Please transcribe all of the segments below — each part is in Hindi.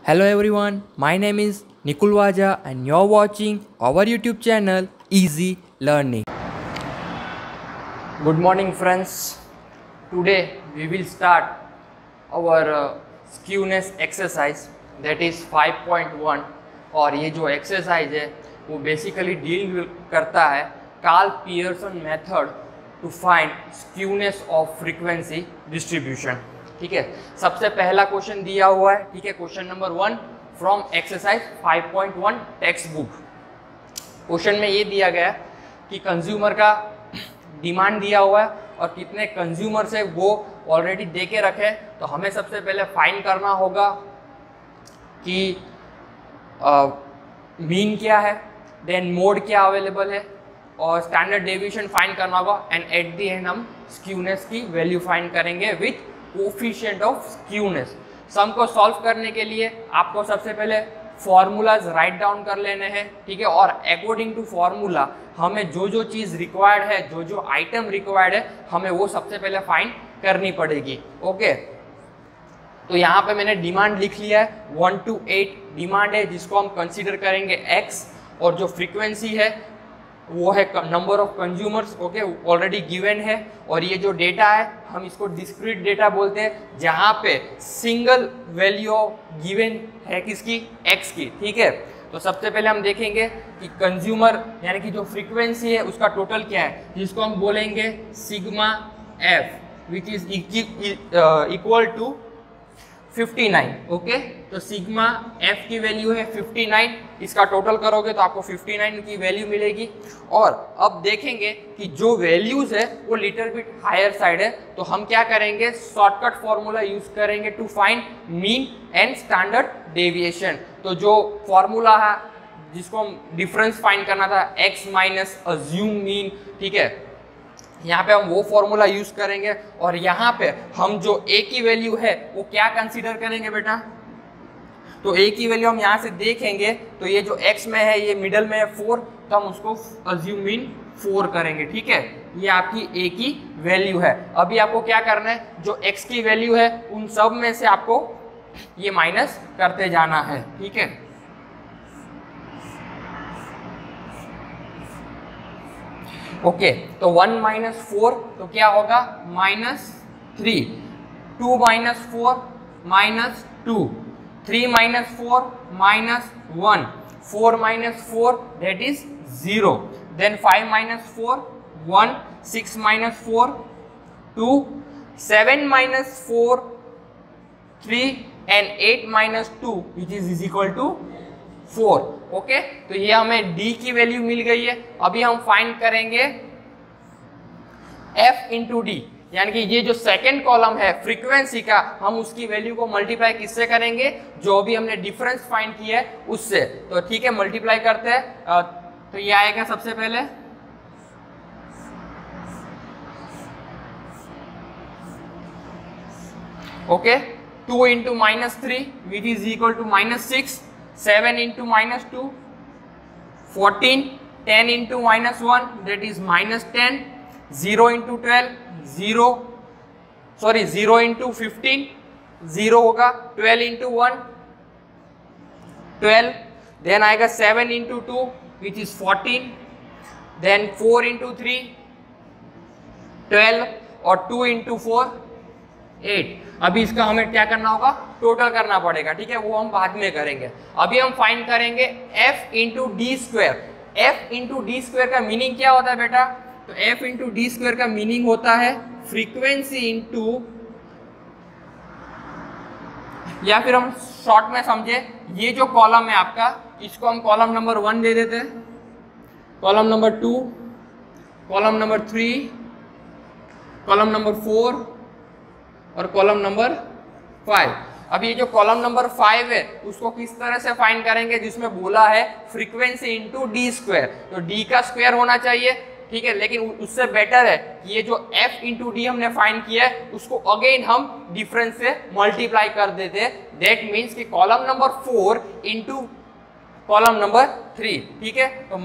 Hello everyone, my name is Nikul Waja and you're watching our YouTube channel Easy Learning. Good morning friends. Today we will start our skewness exercise that is 5.1 और ये जो exercise है वो basically deal करता है Karl Pearson method to find skewness of frequency distribution. ठीक है, सबसे पहला क्वेश्चन दिया हुआ है। ठीक है, question number 1 from exercise 5.1 text book. Question में ये दिया गया कि कंज्यूमर का डिमांड दिया हुआ है और कितने कंज्यूमर्स है वो ऑलरेडी दे के रखे। तो हमें सबसे पहले फाइंड करना होगा कि मीन क्या है, देन मोड क्या अवेलेबल है और स्टैंडर्ड डेविएशन फाइंड करना होगा एंड एट द एंड हम स्क्यूनेस की वैल्यू फाइंड करेंगे विथ कोफिशिएंट ऑफ स्क्यूनेस। सम को सॉल्व करने के लिए आपको सबसे पहले फॉर्मूलाज राइट डाउन कर लेने हैं। ठीक है, और अकॉर्डिंग टू फॉर्मूला हमें जो जो चीज़ रिक्वायर्ड है, जो जो आइटम रिक्वायर्ड है, हमें वो सबसे पहले फाइंड करनी पड़ेगी। ओके, तो यहाँ पे मैंने डिमांड लिख लिया है 1 to 8 डिमांड है जिसको हम कंसीडर करेंगे x, और जो फ्रीक्वेंसी है वो है number of consumers. Okay, already given है। और ये जो डेटा है हम इसको डिस्क्रीट डेटा बोलते हैं जहाँ पे सिंगल वैल्यू गिवन है किसकी, x की। ठीक है, तो सबसे पहले हम देखेंगे कि कंज्यूमर यानी कि जो फ्रीक्वेंसी है उसका टोटल क्या है, जिसको हम बोलेंगे sigma f which is equal to 59। Okay, तो सिग्मा f की वैल्यू है 59, इसका टोटल करोगे तो आपको 59 की वैल्यू मिलेगी। और अब देखेंगे कि जो वैल्यूज है वो लिटिल बिट हायर साइड है, तो हम क्या करेंगे, शॉर्टकट फॉर्मूला यूज करेंगे to find mean and standard deviation. तो जो फॉर्मूला है जिसको हम डिफरेंस फाइंड करना था x माइनस अज्यूम मीन। ठीक है, यहाँ पे हम वो फॉर्मूला यूज करेंगे और यहाँ पे हम जो a की वैल्यू है वो क्या कंसीडर करेंगे बेटा, तो a की वैल्यू हम यहाँ से देखेंगे तो ये जो x में है ये मिडल में है 4, तो हम उसको अज्यूम मीन 4 करेंगे। ठीक है, ये आपकी a की वैल्यू है। अभी आपको क्या करना है, जो x की वैल्यू है उन सब में से आपको ये माइनस करते जाना है। ठीक है, ओके, तो 1 माइनस 4 तो क्या होगा -3, 2 minus 4 -2, 3 minus 4 -1, 4 minus 4 that is 0, then 5 minus 4 1, 6 minus 4 2, 7 minus 4 3 and 8 minus 2 which is equal to 4। Okay, तो ये हमें d की वैल्यू मिल गई है। अभी हम फाइंड करेंगे f इंटू डी, यानी कि ये जो सेकेंड कॉलम है फ्रीक्वेंसी का, हम उसकी वैल्यू को मल्टीप्लाई किससे करेंगे, जो अभी हमने डिफरेंस फाइंड किया है उससे। तो ठीक है, मल्टीप्लाई करते हैं। तो ये आएगा सबसे पहले okay, 2 into -3 which is equal to -6, 7 into -2 14, 10 into -1 that is -10, 0 into 12 0, sorry 0 into 15 0 होगा, 12 into 1 12, then आएगा 7 into 2 which is 14, then 4 into 3 12 और 2 into 4 8। अभी इसका हमें क्या करना होगा, टोटल करना पड़ेगा। ठीक है, वो हम बाद में करेंगे। अभी हम फाइंड करेंगे f into D square. f into D square का मीनिंग क्या होता है बेटा, तो f इंटू डी स्क्वायर का मीनिंग होता है फ्रीक्वेंसी इंटू, या फिर हम शॉर्ट में समझे, ये जो कॉलम है आपका इसको हम कॉलम नंबर 1 दे देते हैं, column number 2, column number 3, column number 4 और कॉलम नंबर 5। अब ये जो कॉलम नंबर 5 है उसको किस तरह से फाइंड करेंगे, जिसमें बोला है फ्रीक्वेंसी इंटू डी स्क्वायर, तो डी का स्क्वायर होना चाहिए। ठीक है, लेकिन उससे बेटर है कि ये जो f इंटू डी हमने फाइंड किया है उसको अगेन हम डिफरेंस से मल्टीप्लाई कर देते हैं। दैट मीन्स कि column number 4 into column number 3। ठीक है, तो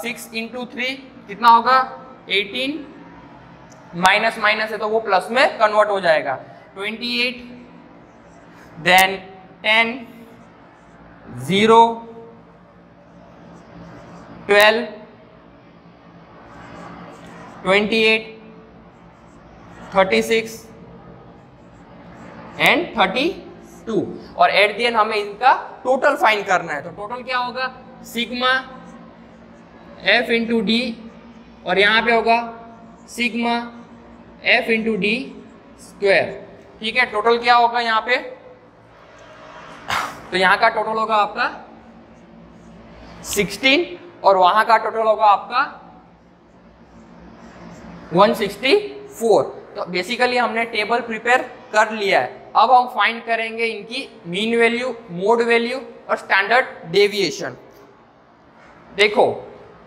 6 इंटू 3 कितना होगा 18, माइनस माइनस है तो वो प्लस में कन्वर्ट हो जाएगा, 28, then 10, 0, 12, 28, 36 एंड 32 और एट द एंड हमें इनका टोटल फाइंड करना है। तो टोटल क्या होगा, सिग्मा एफ इंटू डी और यहाँ पे होगा sigma F into D square. ठीक है, टोटल क्या होगा यहाँ पे, तो यहाँ का टोटल होगा आपका 16 और वहां का टोटल होगा आपका 164। तो बेसिकली हमने टेबल प्रिपेयर कर लिया है। अब हम फाइंड करेंगे इनकी मीन वैल्यू, मोड वैल्यू और स्टैंडर्ड डेविएशन। देखो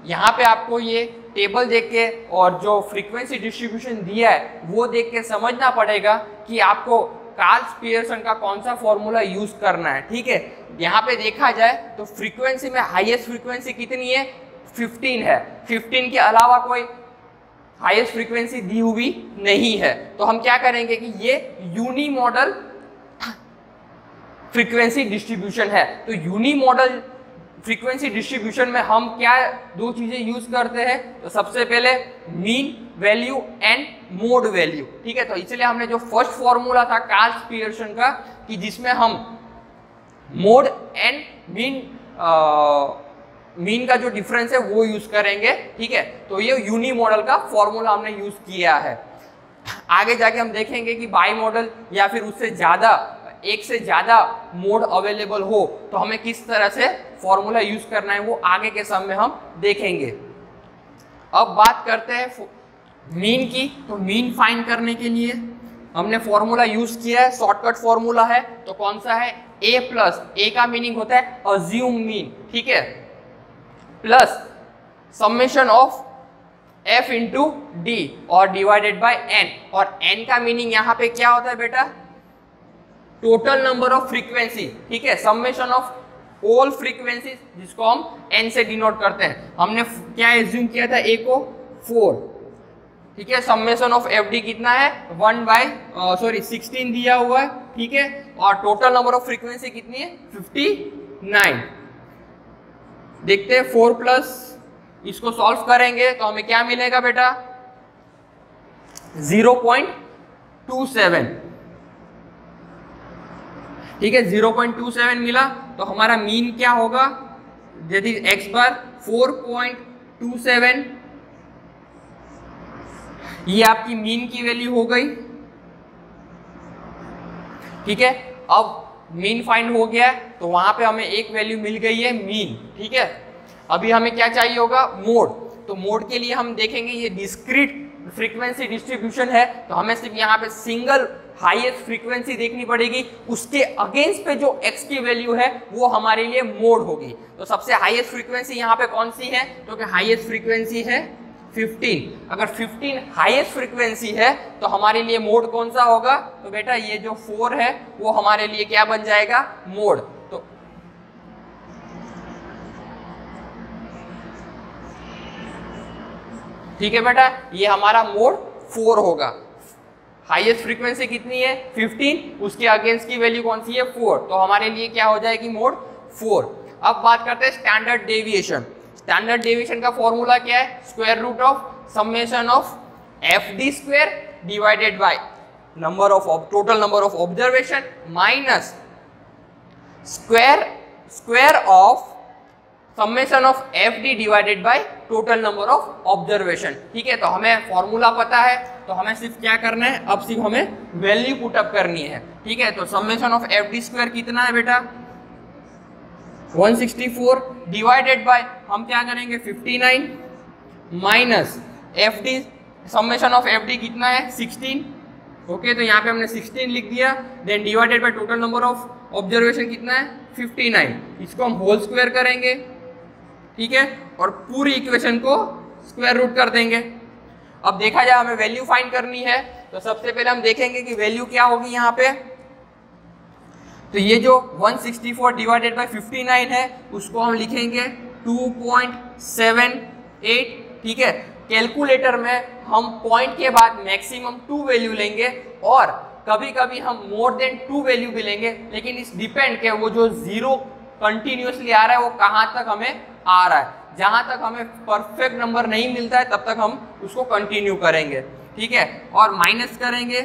यहाँ पे आपको ये टेबल देख के और जो फ्रीक्वेंसी डिस्ट्रीब्यूशन दिया है वो देख के समझना पड़ेगा कि आपको कार्ल्स पियर्सन का कौन सा फॉर्मूला यूज करना है। ठीक है, यहाँ पे देखा जाए तो फ्रीक्वेंसी में हाईएस्ट फ्रीक्वेंसी कितनी है, 15 है। 15 के अलावा कोई हाईएस्ट फ्रीक्वेंसी दी हुई नहीं है। तो हम क्या करेंगे कि ये यूनी मॉडल फ्रीक्वेंसी डिस्ट्रीब्यूशन है। तो यूनी मॉडल फ्रीक्वेंसी डिस्ट्रीब्यूशन में हम क्या दो चीजें यूज करते हैं, तो सबसे पहले mean value and mode value. ठीक है, तो इसलिए हमने जो फर्स्ट फॉर्मूला था कार्ल्स पियर्सन का कि जिसमें हम मोड एंड मीन का जो डिफरेंस है वो यूज करेंगे। ठीक है, तो ये यूनी मॉडल का फॉर्मूला हमने यूज किया है। आगे जाके हम देखेंगे कि बाई मॉडल या फिर उससे ज्यादा, एक से ज्यादा मोड अवेलेबल हो तो हमें किस तरह से फॉर्मूला यूज करना है वो आगे के सम में हम देखेंगे। अब बात करते हैं मीन की। तो मीन फाइंड करने के लिए हमने फॉर्मूला यूज किया है, शॉर्टकट फॉर्मूला है। तो कौन सा है, ए प्लस, ए का मीनिंग होता है अज्यूम मीन। ठीक है, plus summation of F into D और डिवाइडेड बाय एन। और एन का मीनिंग यहाँ पे क्या होता है बेटा, टोटल नंबर ऑफ फ्रीक्वेंसी। ठीक है, समेशन ऑफ ऑल फ्रीक्वेंसी जिसको हम एन से डिनोट करते हैं। हमने क्या एज्यूम किया था, ए को 4। ठीक है, समेशन ऑफ एफ डी कितना है 16 दिया हुआ है। ठीक है, और टोटल नंबर ऑफ फ्रीक्वेंसी कितनी है 59। देखते हैं 4 प्लस इसको सॉल्व करेंगे तो हमें क्या मिलेगा बेटा, 0.27। ठीक है, 0.27 मिला। तो हमारा मीन क्या होगा, यदि x बार 4.27, ये आपकी मीन की वैल्यू हो गई। ठीक है, अब मीन फाइंड हो गया है तो वहां पे हमें एक वैल्यू मिल गई है मीन। ठीक है, अभी हमें क्या चाहिए होगा, मोड। तो मोड के लिए हम देखेंगे ये डिस्क्रीट फ्रीक्वेंसी डिस्ट्रीब्यूशन है तो हमें सिर्फ यहाँ पे सिंगल हाईएस्ट फ्रीक्वेंसी देखनी पड़ेगी, उसके अगेंस्ट पे जो x की वैल्यू है वो हमारे लिए मोड होगी। तो सबसे हाईएस्ट फ्रीक्वेंसी यहाँ पे कौन सी है, तो कि हाईएस्ट फ्रीक्वेंसी है 15। अगर 15 हाईएस्ट फ्रीक्वेंसी है तो हमारे लिए मोड कौन सा होगा, तो बेटा ये जो 4 है वो हमारे लिए क्या बन जाएगा, मोड। तो ठीक है बेटा, ये हमारा मोड 4 होगा। हाईएस्ट फ्रीक्वेंसी कितनी है 15, उसके अगेंस्ट की वैल्यू कौन सी है 4, तो हमारे लिए क्या हो जाएगी मोड 4। अब बात करते हैं स्टैंडर्ड डेविएशन। स्टैंडर्ड डेविएशन का फॉर्मूला क्या है, square root of summation of F D square divided by total number of observation minus square of summation of F D divided by total number of observation. ठीक है, तो हमें फॉर्मूला पता है तो हमें सिर्फ क्या करना है, अब सिर्फ हमें वैल्यू पुटअप करनी है। ठीक है, तो summation of F D square कितना है बेटा 164 डिवाइडेड बाय हम क्या करेंगे 59 minus F D, summation of F D कितना है 16। ओके, तो यहाँ पे हमने 16 लिख दिया, then divided by total number of observation कितना है 59। इसको हम होल स्क्वायर करेंगे। ठीक है, और पूरी इक्वेशन को स्क्वायर रूट कर देंगे। अब देखा जाए हमें वैल्यू फाइंड करनी है तो सबसे पहले हम देखेंगे कि वैल्यू क्या होगी यहाँ पे। तो ये जो 164 डिवाइडेड बाय 59 है उसको हम लिखेंगे 2.78। ठीक है, कैलकुलेटर में हम पॉइंट के बाद मैक्सिमम 2 वैल्यू लेंगे और कभी कभी हम मोर देन 2 वैल्यू भी लेंगे, लेकिन इस डिपेंड के वो जो 0 कंटिन्यूसली आ रहा है वो कहाँ तक हमें आ रहा है, जहां तक हमें परफेक्ट नंबर नहीं मिलता है तब तक हम उसको कंटिन्यू करेंगे, ठीक है। और माइनस करेंगे,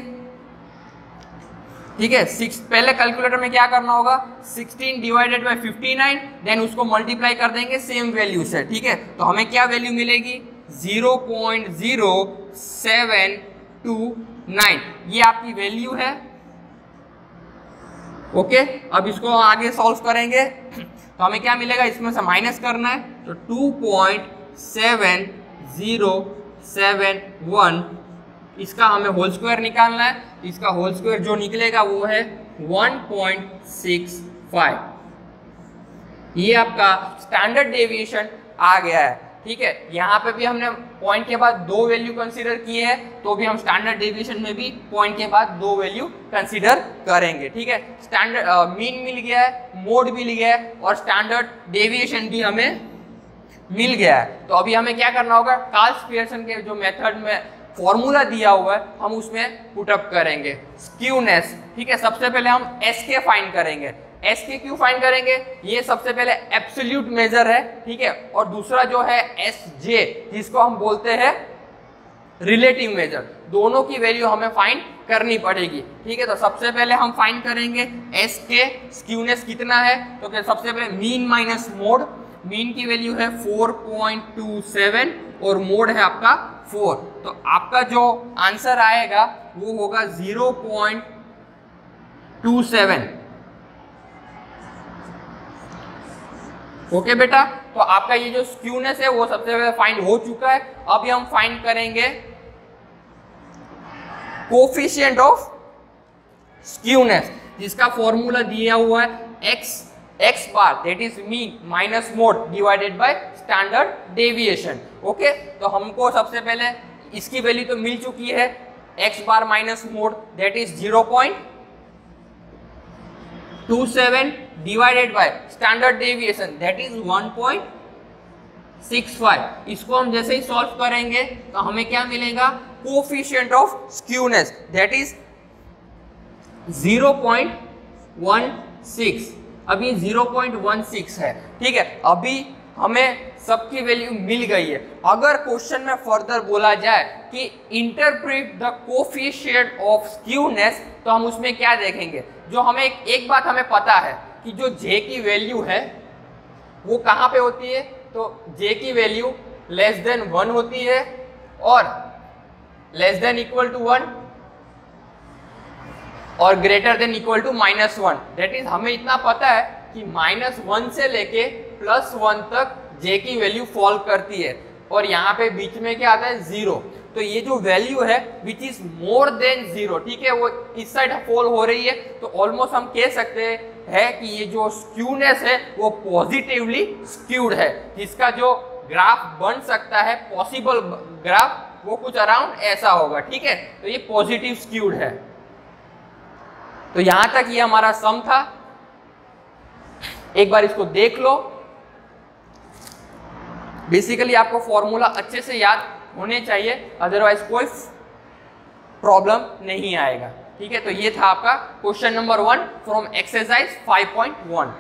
ठीक है। पहले कैलकुलेटर में क्या करना होगा, 16 डिवाइडेड बाय 59, देन उसको मल्टीप्लाई कर देंगे सेम वैल्यू से, ठीक है। तो हमें क्या वैल्यू मिलेगी, 0.0729, ये आपकी वैल्यू है, ओके। अब इसको आगे सॉल्व करेंगे तो हमें क्या मिलेगा, इसमें से माइनस करना है, तो 2.7071, इसका हमें होल स्क्वायर निकालना है, इसका होल स्क्वायर जो निकलेगा वो है 1.65। ये आपका स्टैंडर्ड डेविएशन आ गया है, ठीक है। यहाँ पे भी हमने पॉइंट के बाद 2 वैल्यू कंसीडर किए हैं, तो भी हम स्टैंडर्ड डेविएशन में भी पॉइंट के बाद 2 वैल्यू कंसीडर करेंगे, ठीक है। स्टैंडर्ड मीन मिल गया है, मोड मिल गया है और स्टैंडर्ड डेविएशन भी हमें मिल गया है। तो अभी हमें क्या करना होगा, कार्ल्स पियर्सन के जो मेथड में फॉर्मूला दिया हुआ है हम उसमें पुटअप करेंगे। स्क्यूनेस, ठीक है। सबसे पहले हम एस के फाइंड करेंगे। एस के क्यों फाइंड करेंगे, ये सबसे पहले एब्सोल्यूट मेजर है, ठीक है। और दूसरा जो है एस जे, जिसको हम बोलते हैं रिलेटिव मेजर, दोनों की वैल्यू हमें फाइंड करनी पड़ेगी, ठीक है। तो सबसे पहले हम फाइंड करेंगे एस के स्क्यूनेस कितना है, तो सबसे पहले मीन माइनस मोड, मीन की वैल्यू है 4.27 और मोड है आपका 4, तो आपका जो आंसर आएगा वो होगा 0.27, ओके बेटा। तो आपका ये जो स्क्यूनेस है वो सबसे पहले फाइंड हो चुका है। अभी हम फाइंड करेंगे कोफिशिएंट ऑफ स्क्यूनेस, जिसका फॉर्मूला दिया हुआ है x bar that is mean minus mode divided by standard deviation, okay. तो हमको सबसे पहले इसकी वैल्यू तो मिल चुकी है, x bar minus mode that is 0.27 divided by standard deviation that is 1.65। इसको हम जैसे ही सॉल्व करेंगे तो हमें क्या मिलेगा, coefficient of skewness that is 0.16। अभी 0.16 है, ठीक है। अभी हमें सबकी वैल्यू मिल गई है। अगर क्वेश्चन में फर्दर बोला जाए कि interpret the coefficient of skewness, तो हम उसमें क्या देखेंगे, जो हमें एक बात हमें पता है कि जो जे की वैल्यू है वो कहाँ पे होती है, तो जे की वैल्यू लेस देन 1 होती है और लेस देन इक्वल टू 1 और greater than equal to -1। That is हमें इतना पता है कि -1 से लेके +1 तक जे की वैल्यू फॉल करती है और यहाँ पे बीच में क्या आता है 0। तो ये जो वैल्यू है विच इज मोर देन 0, ठीक है, वो इस साइड फॉल हो रही है, तो ऑलमोस्ट हम कह सकते हैं कि ये जो स्क्यूनेस है वो पॉजिटिवली स्क्यूड है, जिसका जो ग्राफ बन सकता है पॉसिबल ग्राफ वो कुछ अराउंड ऐसा होगा, ठीक है। तो ये पॉजिटिव स्क्यूड है। तो यहां तक ये हमारा सम था, एक बार इसको देख लो। बेसिकली आपको फॉर्मूला अच्छे से याद होने चाहिए, अदरवाइज कोई प्रॉब्लम नहीं आएगा, ठीक है। तो ये था आपका question number 1 from exercise 5.1।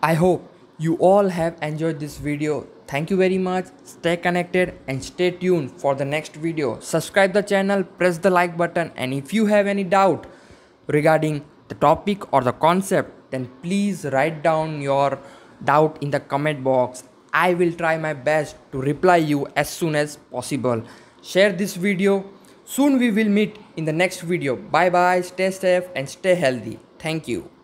I hope you all have enjoyed this video. Thank you very much. Stay connected and stay tuned for the next video. Subscribe the channel, press the like button, and if you have any doubt regarding the topic or the concept, then please write down your doubt in the comment box. I will try my best to reply you as soon as possible. Share this video. Soon we will meet in the next video. Bye bye. Stay safe and stay healthy. Thank you.